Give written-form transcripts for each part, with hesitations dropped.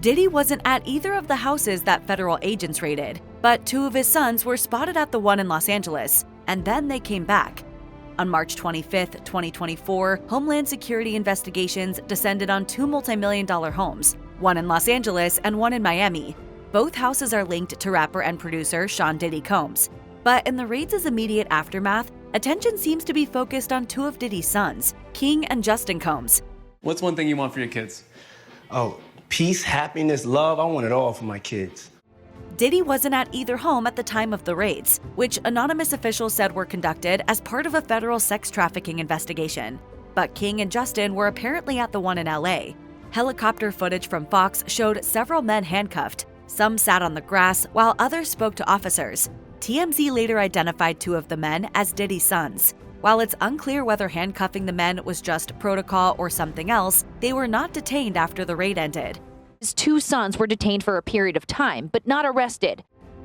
Diddy wasn't at either of the houses that federal agents raided, but two of his sons were spotted at the one in Los Angeles, and then they came back. On March 25, 2024, Homeland Security investigations descended on two multi-million-dollar homes, one in Los Angeles and one in Miami. Both houses are linked to rapper and producer Sean Diddy Combs. But in the raids' immediate aftermath, attention seems to be focused on two of Diddy's sons, King and Justin Combs. What's one thing you want for your kids? Oh, peace, happiness, love. I want it all for my kids. Diddy wasn't at either home at the time of the raids, which anonymous officials said were conducted as part of a federal sex trafficking investigation. But King and Justin were apparently at the one in LA. Helicopter footage from Fox showed several men handcuffed. Some sat on the grass, while others spoke to officers. TMZ later identified two of the men as Diddy's sons. While it's unclear whether handcuffing the men was just protocol or something else, they were not detained after the raid ended. His two sons were detained for a period of time, but not arrested.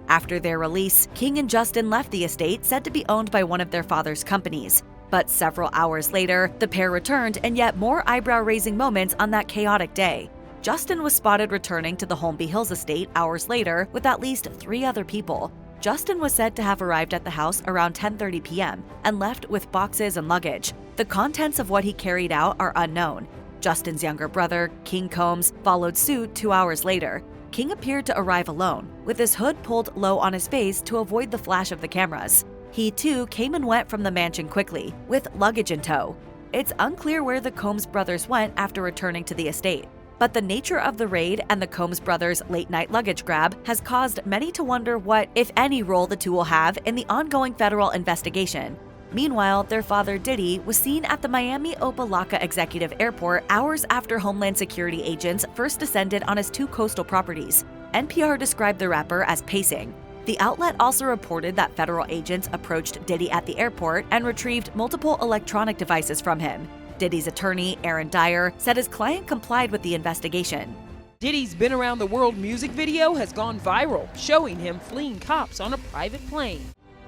After their release, King and Justin left the estate said to be owned by one of their father's companies. But several hours later, the pair returned in yet more eyebrow-raising moments on that chaotic day. Justin was spotted returning to the Holmby Hills estate hours later with at least 3 other people. Justin was said to have arrived at the house around 10:30 p.m. and left with boxes and luggage. The contents of what he carried out are unknown. Justin's younger brother, King Combs, followed suit 2 hours later. King appeared to arrive alone, with his hood pulled low on his face to avoid the flash of the cameras. He too came and went from the mansion quickly, with luggage in tow. It's unclear where the Combs brothers went after returning to the estate. But the nature of the raid and the Combs brothers' late-night luggage grab has caused many to wonder what, if any, role the two will have in the ongoing federal investigation. Meanwhile, their father Diddy was seen at the Miami Opa-locka Executive Airport hours after Homeland Security agents first descended on his 2 coastal properties. NPR described the rapper as pacing. The outlet also reported that federal agents approached Diddy at the airport and retrieved multiple electronic devices from him. Diddy's attorney, Aaron Dyer, said his client complied with the investigation. Diddy's Been Around the World music video has gone viral, showing him fleeing cops on a private plane.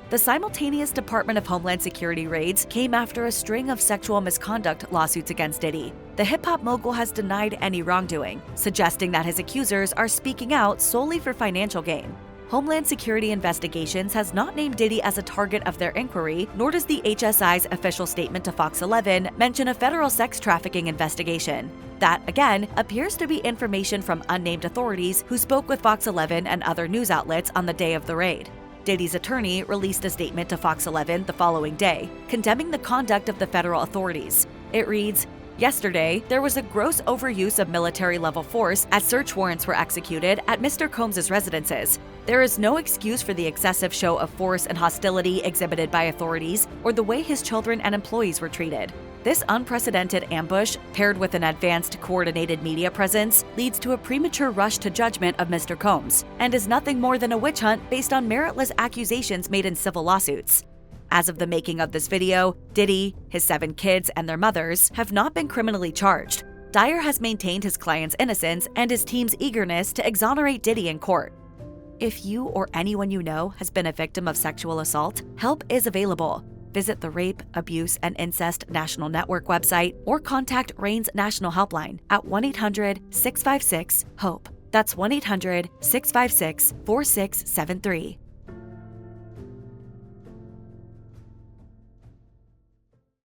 The simultaneous Department of Homeland Security raids came after a string of sexual misconduct lawsuits against Diddy. The hip-hop mogul has denied any wrongdoing, suggesting that his accusers are speaking out solely for financial gain. Homeland Security Investigations has not named Diddy as a target of their inquiry, nor does the HSI's official statement to Fox 11 mention a federal sex trafficking investigation. That, again, appears to be information from unnamed authorities who spoke with Fox 11 and other news outlets on the day of the raid. Diddy's attorney released a statement to Fox 11 the following day, condemning the conduct of the federal authorities. It reads, "Yesterday, there was a gross overuse of military-level force as search warrants were executed at Mr. Combs' residences. There is no excuse for the excessive show of force and hostility exhibited by authorities or the way his children and employees were treated. This unprecedented ambush, paired with an advanced coordinated media presence, leads to a premature rush to judgment of Mr. Combs and is nothing more than a witch hunt based on meritless accusations made in civil lawsuits." As of the making of this video, Diddy, his 7 kids, and their mothers have not been criminally charged. Dyer has maintained his client's innocence and his team's eagerness to exonerate Diddy in court. If you or anyone you know has been a victim of sexual assault, help is available. Visit the Rape, Abuse, and Incest National Network website or contact RAIN's National Helpline at 1-800-656-HOPE. That's 1-800-656-4673.